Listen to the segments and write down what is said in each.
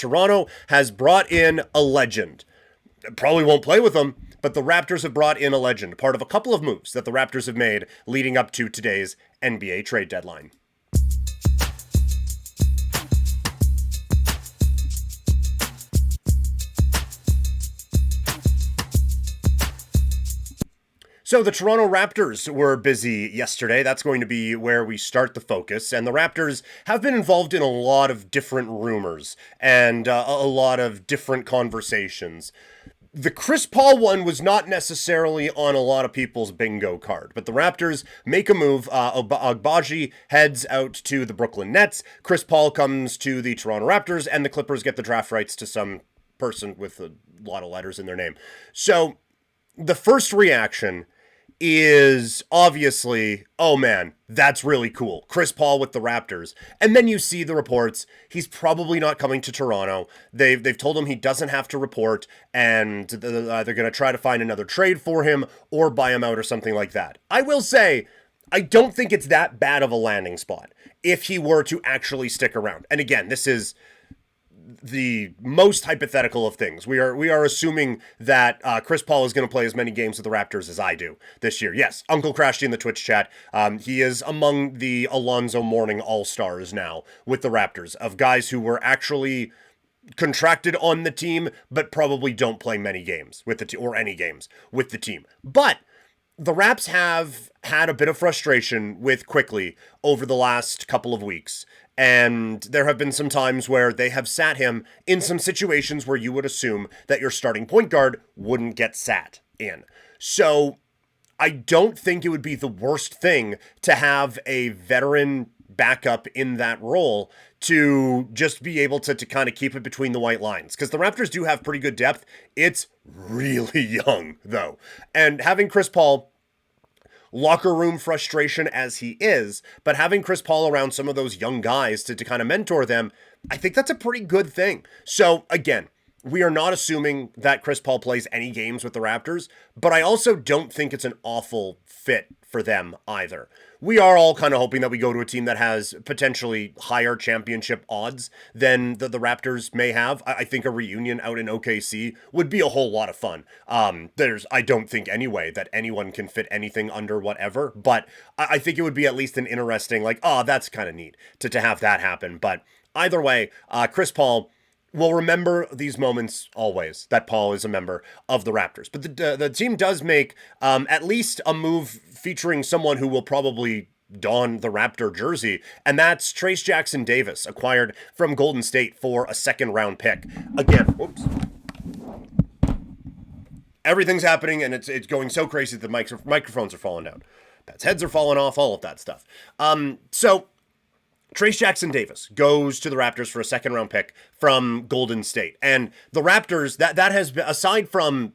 Toronto has brought in a legend. Probably won't play with him, but the Raptors have brought in a legend, part of a couple of moves that the Raptors have made leading up to today's NBA trade deadline. So the Toronto Raptors were busy yesterday. That's going to be where we start the focus. And the Raptors have been involved in a lot of different rumors and a lot of different conversations. The Chris Paul one was not necessarily on a lot of people's bingo card, but the Raptors make a move. Agbaji heads out to the Brooklyn Nets. Chris Paul comes to the Toronto Raptors, and the Clippers get the draft rights to some person with a lot of letters in their name. So the first reaction is obviously, oh man, that's really cool. Chris Paul with the Raptors. And then you see the reports. He's probably not coming to Toronto. They've told him he doesn't have to report, and they're going to try to find another trade for him or buy him out or something like that. I will say, I don't think it's that bad of a landing spot if he were to actually stick around. And again, this is the most hypothetical of things. We are assuming that Chris Paul is going to play as many games with the Raptors as I do this year. Yes, Uncle Crashy in the Twitch chat. He is among the Alonzo Mourning All-Stars now with the Raptors, of guys who were actually contracted on the team, but probably don't play many games with the team or any games with the team. But the Raps have had a bit of frustration with Quickley over the last couple of weeks. And there have been some times where they have sat him in some situations where you would assume that your starting point guard wouldn't get sat in. So I don't think it would be the worst thing to have a veteran backup in that role to just be able to kind of keep it between the white lines. Because the Raptors do have pretty good depth. It's really young, though. And having Chris Paul, locker room frustration as he is, but having Chris Paul around some of those young guys to kind of mentor them, I think that's a pretty good thing. So again, we are not assuming that Chris Paul plays any games with the Raptors, but I also don't think it's an awful fit for them either. We are all kind of hoping that we go to a team that has potentially higher championship odds than the Raptors may have. I think a reunion out in OKC would be a whole lot of fun. I don't think anyway that anyone can fit anything under whatever, but I think it would be at least an interesting, like, oh, that's kind of neat to have that happen. But either way, Chris Paul will remember these moments always, that Paul is a member of the Raptors. But the team does make at least a move featuring someone who will probably don the Raptor jersey, and that's Trayce Jackson-Davis, acquired from Golden State for a second-round pick. Again, whoops. Everything's happening, and it's going so crazy that the microphones are falling down. Pets' heads are falling off, all of that stuff. So Trayce Jackson-Davis goes to the Raptors for a second-round pick from Golden State. And the Raptors, that has been, aside from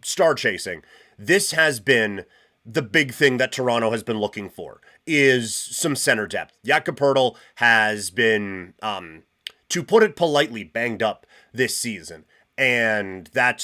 star chasing, this has been the big thing that Toronto has been looking for, is some center depth. Jakob Poeltl has been, to put it politely, banged up this season. And that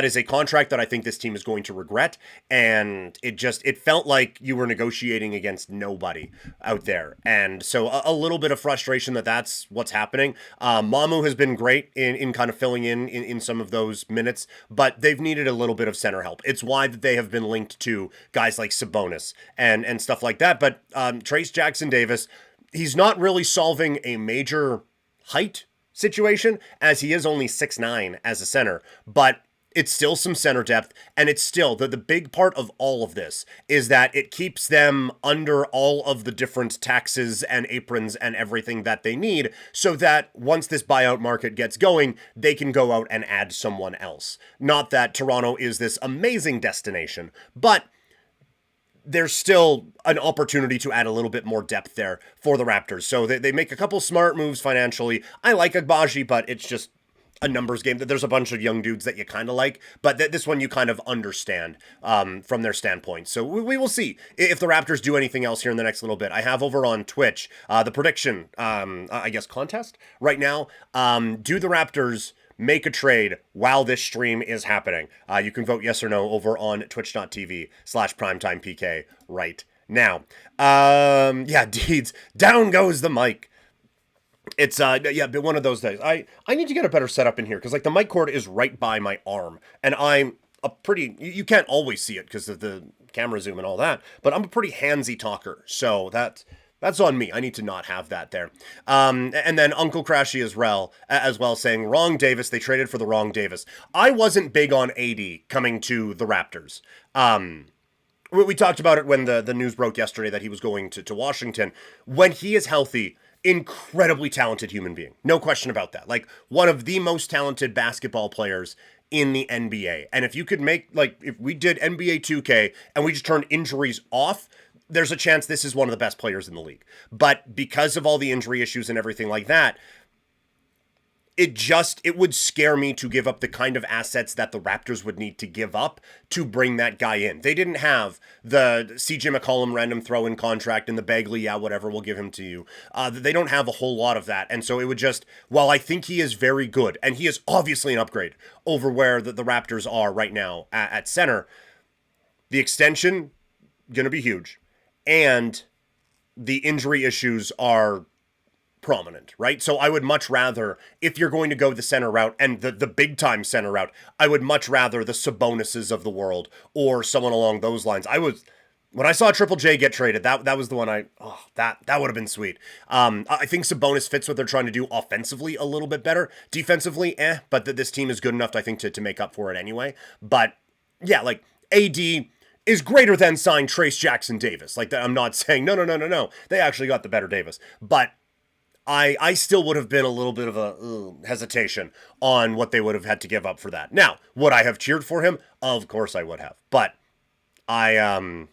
is a contract that I think this team is going to regret. And it felt like you were negotiating against nobody out there. And so a little bit of frustration that's what's happening. Mamu has been great in kind of filling in some of those minutes, but they've needed a little bit of center help. It's why that they have been linked to guys like Sabonis and stuff like that. But Trayce Jackson-Davis, he's not really solving a major height situation, as he is only 6'9" as a center, but it's still some center depth, and it's still the big part of all of this is that it keeps them under all of the different taxes and aprons and everything that they need, so that once this buyout market gets going, they can go out and add someone else. Not that Toronto is this amazing destination, but there's still an opportunity to add a little bit more depth there for the Raptors. So they make a couple smart moves financially. I like Agbaji, but it's just a numbers game. There's a bunch of young dudes that you kind of like, but this one you kind of understand from their standpoint. So we will see if the Raptors do anything else here in the next little bit. I have over on Twitch the prediction, contest right now. Do the Raptors make a trade while this stream is happening? You can vote yes or no over on twitch.tv/primetimepk right now. Deeds, down goes the mic. It's yeah, been one of those days. I need to get a better setup in here because like the mic cord is right by my arm, and I'm a pretty you can't always see it because of the camera zoom and all that, but I'm a pretty handsy talker, so that's on me. I need to not have that there. And then Uncle Crashy as well saying wrong Davis. They traded for the wrong Davis. I wasn't big on AD coming to the Raptors. We talked about it when the news broke yesterday that he was going to Washington. When he is healthy, incredibly talented human being. No question about that. Like one of the most talented basketball players in the NBA. And if you could make, like, if we did NBA 2K and we just turned injuries off, there's a chance this is one of the best players in the league. But because of all the injury issues and everything like that, it would scare me to give up the kind of assets that the Raptors would need to give up to bring that guy in. They didn't have the CJ McCollum random throw-in contract and the Bagley, yeah, whatever, we'll give him to you. They don't have a whole lot of that. And so it would just, while I think he is very good, and he is obviously an upgrade over where the Raptors are right now at center, the extension, going to be huge. And the injury issues are prominent, right? So I would much rather, if you're going to go the center route and the big time center route, I would much rather the Sabonis's of the world or someone along those lines. When I saw Triple J get traded, that was the one that would have been sweet. I think Sabonis fits what they're trying to do offensively a little bit better. Defensively, but this team is good enough, I think, to make up for it anyway. But yeah, like AD is greater than signed Trace Jackson Davis. Like I'm not saying no. They actually got the better Davis, but I still would have been a little bit of a hesitation on what they would have had to give up for that. Now, would I have cheered for him? Of course I would have. But it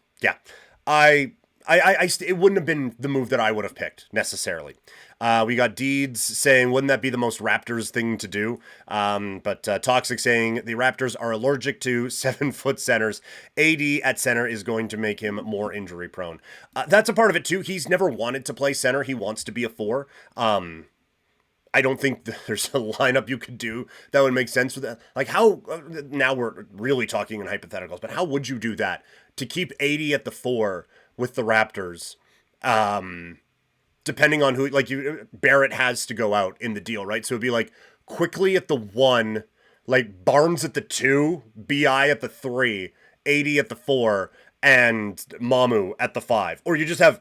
wouldn't have been the move that I would have picked necessarily. We got Deeds saying, wouldn't that be the most Raptors thing to do? But Toxic saying the Raptors are allergic to 7-foot centers. AD at center is going to make him more injury prone. That's a part of it too. He's never wanted to play center. He wants to be a 4. I don't think there's a lineup you could do that would make sense for that. Like how, now we're really talking in hypotheticals, but how would you do that to keep 80 at the 4 with the Raptors? Depending on who, like Barrett has to go out in the deal, right? So it'd be like Quickly at the 1, like Barnes at the 2, BI at the 3, 80 at the 4, and Mamu at the 5. Or you just have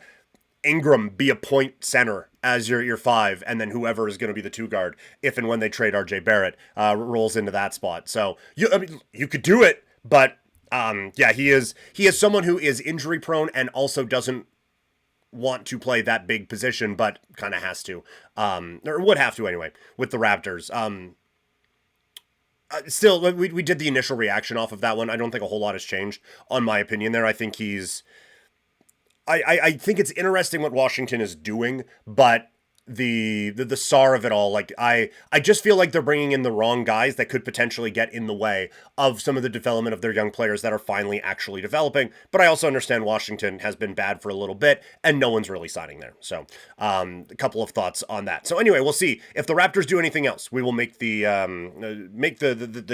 Ingram be a point center as your 5, and then whoever is going to be the 2 guard, if and when they trade RJ Barrett, rolls into that spot. So you could do it, but yeah, he is someone who is injury prone and also doesn't want to play that big position, but kind of has to, or would have to anyway, with the Raptors. Still, we did the initial reaction off of that one. I don't think a whole lot has changed on my opinion there. I think I think it's interesting what Washington is doing, but the SAR of it all, like I just feel like they're bringing in the wrong guys that could potentially get in the way of some of the development of their young players that are finally actually developing. But I also understand Washington has been bad for a little bit and no one's really signing there. So a couple of thoughts on that. So anyway, we'll see if the Raptors do anything else. We will make the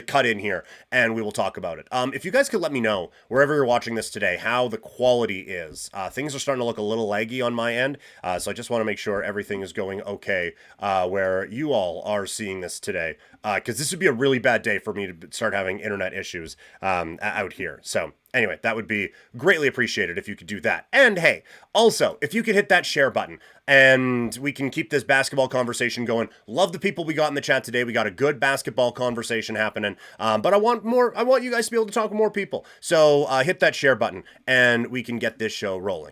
cut in here and we will talk about it. If you guys could let me know wherever you're watching this today how the quality is. Things are starting to look a little laggy on my end, so I just want to make sure everything is going okay where you all are seeing this today, because this would be a really bad day for me to start having internet issues out here. So anyway, that would be greatly appreciated if you could do that. And hey, also, if you could hit that share button and we can keep this basketball conversation going. Love the people we got in the chat today. We got a good basketball conversation happening, but I want you guys to be able to talk to more people. So hit that share button and we can get this show rolling.